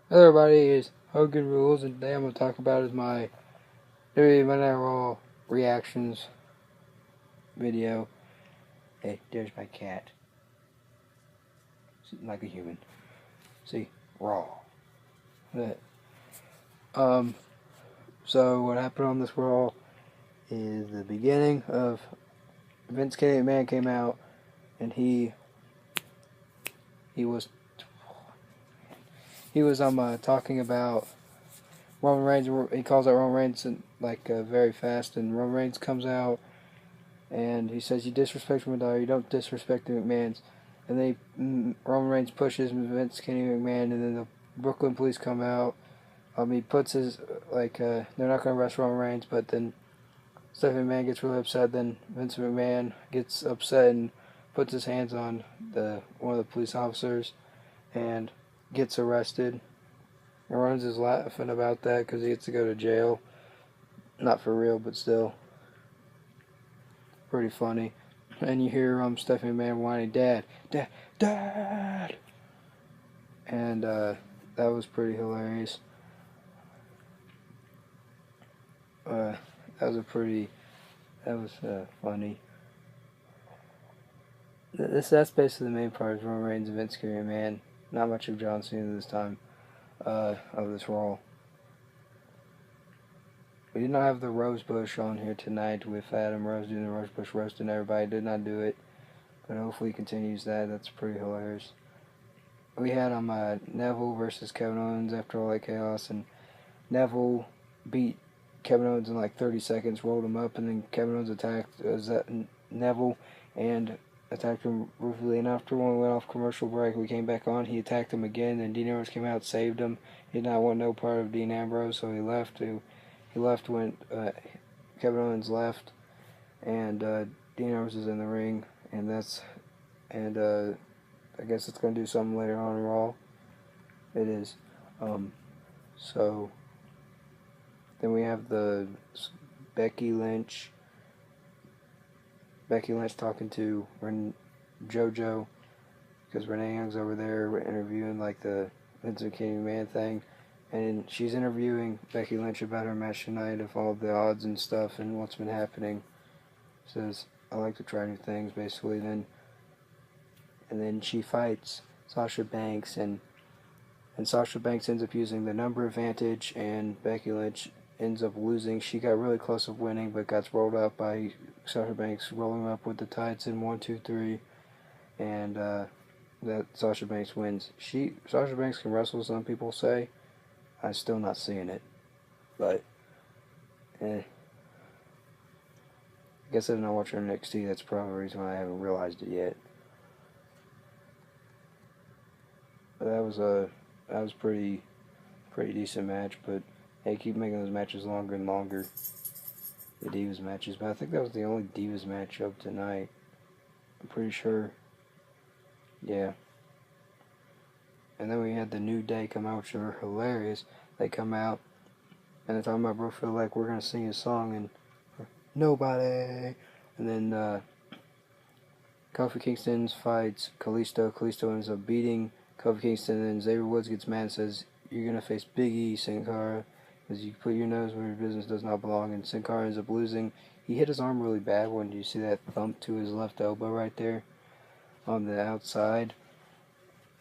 Hello everybody, it's Hogan Rules, and today I'm going to talk about is my WWE Monday Night Raw reactions video. Hey, there's my cat. Sitting like a human. See? Raw. That. So what happened on this Raw is the beginning of Vince McMahon came out, and he was talking about Roman Reigns. He calls out Roman Reigns very fast, and Roman Reigns comes out and he says, "You disrespect my daughter. You don't disrespect the McMahons." And then Roman Reigns pushes Vince McMahon, and then the Brooklyn police come out. He puts his they're not going to arrest Roman Reigns, but then Stephanie McMahon gets really upset. Then Vince McMahon gets upset and puts his hands on one of the police officers and gets arrested. And Rollins is laughing about that because he gets to go to jail. Not for real, but still pretty funny. And you hear Stephanie McMahon whining, "Dad, Dad, Dad!" And that was pretty hilarious. That was funny. That's basically the main part is Roman Reigns and Vince McMahon. Not much of John Cena this time of this Raw. We did not have the Rose Bush on here tonight with Adam Rose doing the Rose Bush roasting everybody. Did not do it, but hopefully he continues that. That's pretty hilarious. We had Neville versus Kevin Owens after all that chaos, and Neville beat Kevin Owens in like 30 seconds, rolled him up, and then Kevin Owens attacked Neville and attacked him ruthlessly. And after when we went off commercial break, we came back on. He attacked him again, and Dean Ambrose came out, saved him. He did not want no part of Dean Ambrose, so he left. He left when Kevin Owens left, and Dean Ambrose is in the ring, and I guess it's gonna do something later on in Raw. It is. So then we have the Becky Lynch talking to JoJo because Renee Young's over there interviewing like the Vince McMahon thing, and she's interviewing Becky Lynch about her match tonight of all the odds and stuff and what's been happening. Says, "I like to try new things," basically. And then she fights Sasha Banks, and Sasha Banks ends up using the number advantage, and Becky Lynch ends up losing. She got really close of winning, but got rolled up by Sasha Banks, rolling up with the tights in 1, 2, 3, and that Sasha Banks wins. Sasha Banks can wrestle, some people say. I'm still not seeing it, but I guess I'm not watching NXT. That's probably the reason why I haven't realized it yet. But that was pretty decent match. But they keep making those matches longer and longer, the Divas matches. But I think that was the only Divas match of tonight. I'm pretty sure. Yeah. And then we had the New Day come out, which were hilarious. They come out, and they're talking about Brooke feel like we're going to sing his song, and nobody. And then Kofi Kingston fights Kalisto. Kalisto ends up beating Kofi Kingston, and then Xavier Woods gets mad and says, "You're going to face Big E, Sin Cara, because you put your nose where your business does not belong." And Sin Cara ends up losing. He hit his arm really bad when you see that thump to his left elbow right there on the outside.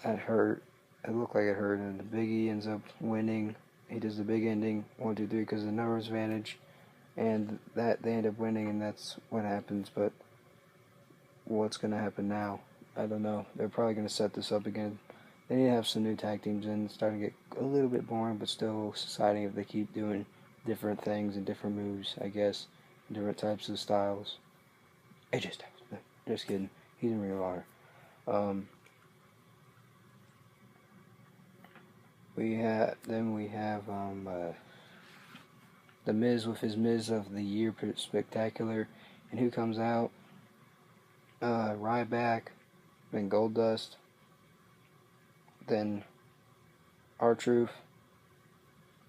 That hurt. It looked like it hurt, and the Big E ends up winning. He does the big ending, 1, 2, 3, because of the numbers advantage, and that they end up winning, and that's what happens. But what's going to happen now? I don't know. They're probably going to set this up again. They need to have some new tag teams in. It's starting to get a little bit boring, but still exciting if they keep doing different things and different moves, I guess, different types of styles. Just kidding. He's in Ring of Honor. We have the Miz with his Miz of the Year Spectacular, and who comes out? Ryback, then Goldust, then R-Truth,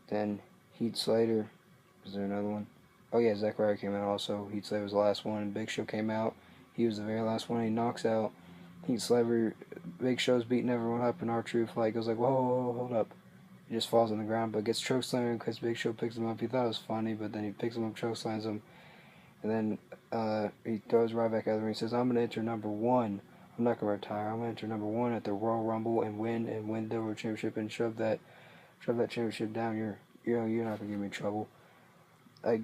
then Heath Slater. Is there another one? Oh yeah, Zack Ryder came out also. Heath Slater was the last one, and Big Show came out. He was the very last one. He knocks out Heath Slater. Big Show's beating everyone up, and R-Truth goes like, whoa, hold up. He just falls on the ground, but gets chokeslammed because Big Show picks him up. He thought it was funny, but then he picks him up, chokeslams him, and then he throws right back out of the ring. He says, "I'm gonna enter number one. I'm not gonna retire. I'm gonna enter number one at the Royal Rumble and win the World Championship and shove that championship down you're not gonna give me trouble." I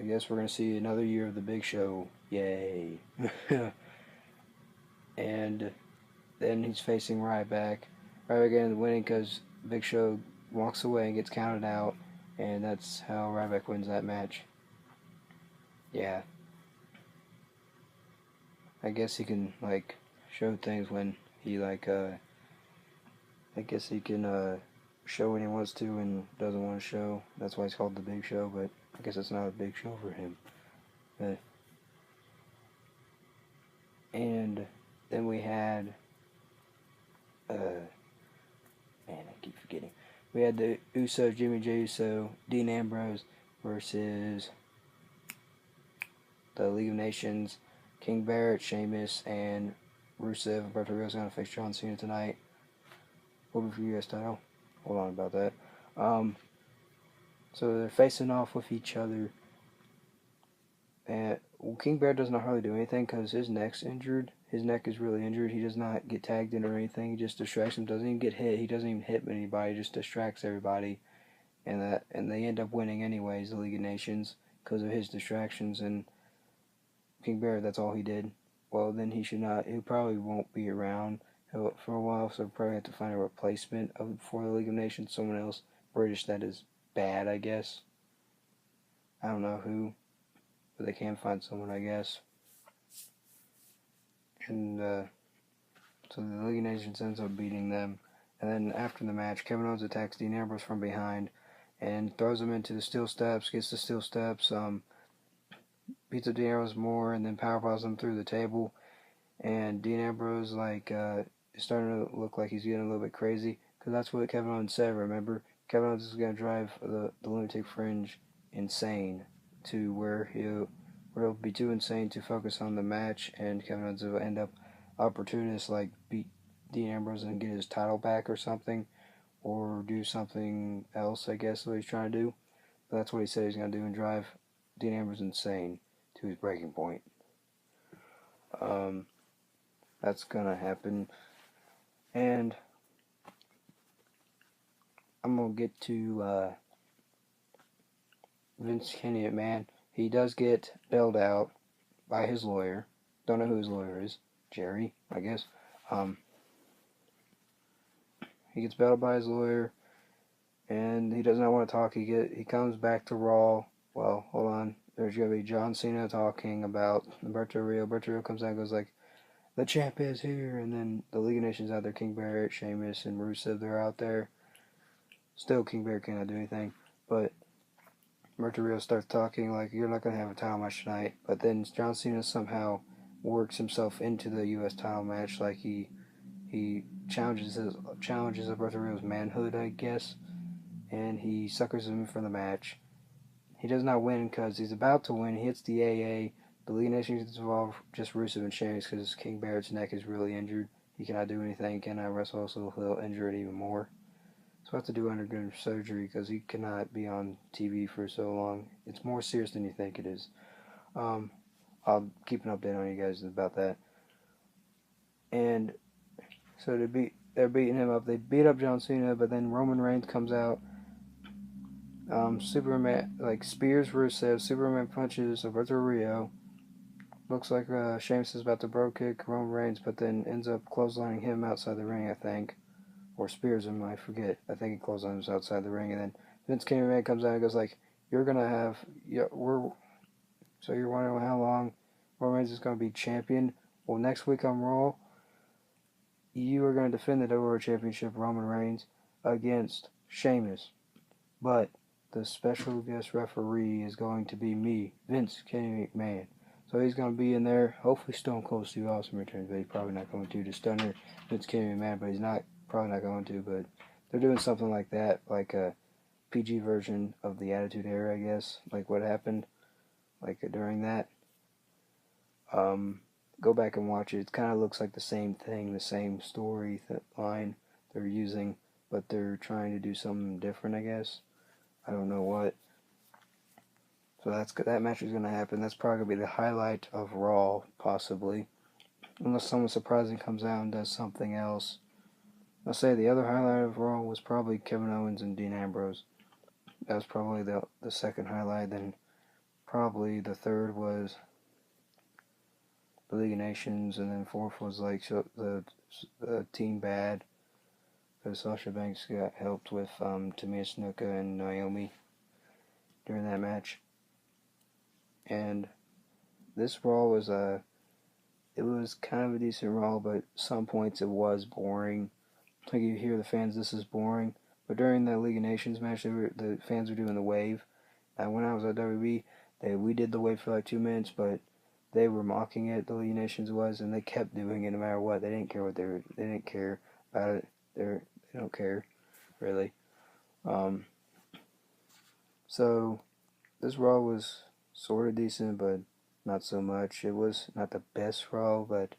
guess we're gonna see another year of the Big Show. Yay! And then he's facing Ryback. Ryback ends up winning because Big Show walks away and gets counted out, and that's how Ryback wins that match. Yeah. I guess he can, like, show things when he, like, I guess he can, show when he wants to and doesn't want to show. That's why he's called the Big Show, but I guess it's not a big show for him. And then we had, man, I keep forgetting. We had the Usos, Jimmy J. Uso, Dean Ambrose versus the League of Nations, King Barrett, Sheamus, and Rusev. Roberto Rios going to face John Cena tonight. What will be for you guys' title? Hold on about that. So they're facing off with each other. And King Barrett does not hardly do anything because his neck's injured. His neck is really injured. He does not get tagged in or anything. He just distracts him. Doesn't even get hit. He doesn't even hit anybody. He just distracts everybody. And they end up winning anyways, the League of Nations, because of his distractions. And King Barrett, that's all he did. Well, then he probably won't be around for a while, so probably have to find a replacement for the League of Nations, someone else British that is bad, I guess. I don't know who, but they can find someone, I guess. And so the League of Nations ends up beating them. And then after the match, Kevin Owens attacks Dean Ambrose from behind and throws him into the steel steps, gets the steel steps, beats up Dean Ambrose more, and then powerbombs him through the table. And Dean Ambrose, is starting to look like he's getting a little bit crazy, because that's what Kevin Owens said, remember? Kevin Owens is going to drive the Lunatic Fringe insane to where he'll be too insane to focus on the match, and Kevin Owens will end up opportunist, like beat Dean Ambrose and get his title back or something, or do something else, I guess, what he's trying to do. But that's what he said he's going to do, and drive Dean Ambrose insane to his breaking point. That's going to happen. And I'm going to get to Vince Kenny McMahon. He does get bailed out by his lawyer. Don't know who his lawyer is. Jerry, I guess. He gets bailed out by his lawyer, and he does not want to talk. He comes back to Raw. Well, hold on. There's going to be John Cena talking about Roberto Rio. Roberto Rio comes out and goes like, "The champ is here," and then the League of Nations out there, King Barrett, Sheamus, and Rusev, they're out there. Still, King Barrett cannot do anything, but Roberto Rio starts talking like, "You're not going to have a title match tonight," but then John Cena somehow works himself into the U.S. title match, like he challenges Roberto Rio's manhood, I guess, and he suckers him for the match. He does not win because he's about to win. He hits the AA. The League of Nations gets involved, just Rusev and Sheamus, because King Barrett's neck is really injured. He cannot do anything, cannot wrestle, so he'll injure it even more. So I have to do undergo surgery because he cannot be on TV for so long. It's more serious than you think it is. I'll keep an update on you guys about that. And so they're beating him up. They beat up John Cena, but then Roman Reigns comes out. Superman, spears Rusev. Superman punches Roberto Rio. Looks like Sheamus is about to bro kick Roman Reigns, but then ends up clotheslining him outside the ring, I think. Or spears him, I forget. I think he clotheslines him outside the ring, and then Vince McMahon comes out and goes like, "You're gonna have, so you're wondering how long Roman Reigns is gonna be champion? Well, next week on Raw, you are gonna defend the WWE Championship, Roman Reigns, against Sheamus, but the special guest referee is going to be me, Vince Kenny McMahon." So he's going to be in there. Hopefully Stone Cold Steve Austin returns, but he's probably not going to. The Stunner, Vince Kenny McMahon, but he's probably not going to. But they're doing something like that, like a PG version of the Attitude Era, I guess. Like what happened, during that. Go back and watch it. It kind of looks like the same thing, the same story line they're using. but they're trying to do something different, I guess. I don't know what. So that match is going to happen. That's probably going to be the highlight of Raw, possibly. Unless someone surprising comes out and does something else. I'll say the other highlight of Raw was probably Kevin Owens and Dean Ambrose. That was probably the second highlight. Then probably the third was the League of Nations, and then fourth was like the Team Bad. Because Sasha Banks got helped with Tamina Snuka and Naomi during that match. And this Raw was it was kind of a decent Raw, but some points it was boring. Like you hear the fans, this is boring. But during that League of Nations match, the fans were doing the wave. When I was at WWE, we did the wave for like 2 minutes, but they were mocking it. The League of Nations was, and they kept doing it no matter what. They didn't care what they didn't care about it. They don't care really. So this Raw was sort of decent, but not so much. It was not the best Raw, but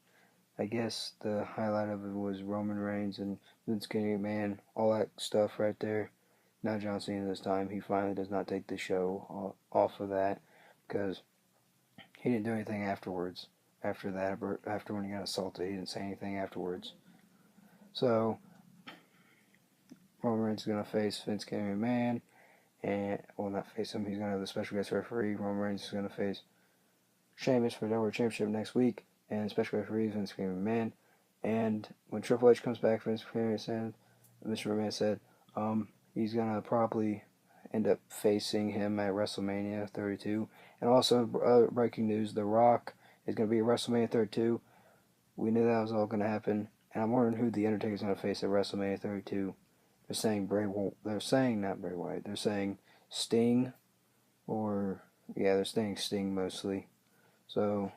I guess the highlight of it was Roman Reigns and Vince McMahon, all that stuff right there. Now John Cena this time, he finally does not take the show off of that because he didn't do anything afterwards. After that, after when he got assaulted, he didn't say anything afterwards. So Roman Reigns is gonna face Vince McMahon, and not face him. He's gonna have the special guest referee. Roman Reigns is gonna face Sheamus for the WWE Championship next week, and special referee Vince McMahon. And when Triple H comes back, Mr. McMahon said, he's gonna probably end up facing him at WrestleMania 32. And also, breaking news: The Rock is gonna be at WrestleMania 32. We knew that was all gonna happen, and I'm wondering who the Undertaker's gonna face at WrestleMania 32. They're saying They're saying not Bray Wyatt. They're saying Sting, they're saying Sting mostly. So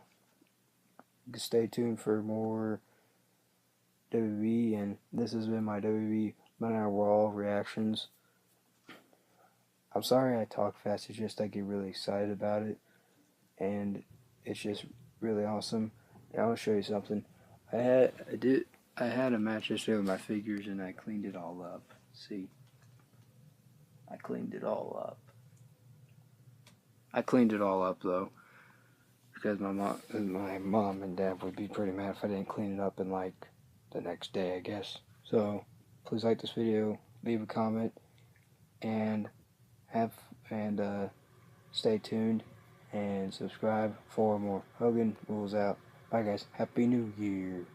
stay tuned for more WWE, and this has been my WWE Monday Night Raw reactions. I'm sorry I talk fast, it's just I get really excited about it, and it's just really awesome. And I'll show you something. I had a match yesterday with my figures, and I cleaned it all up. See? I cleaned it all up. I cleaned it all up, though, because my mom and dad would be pretty mad if I didn't clean it up in like the next day, I guess. So please like this video, leave a comment, and stay tuned and subscribe for more. Hogan rules out. Bye guys. Happy New Year.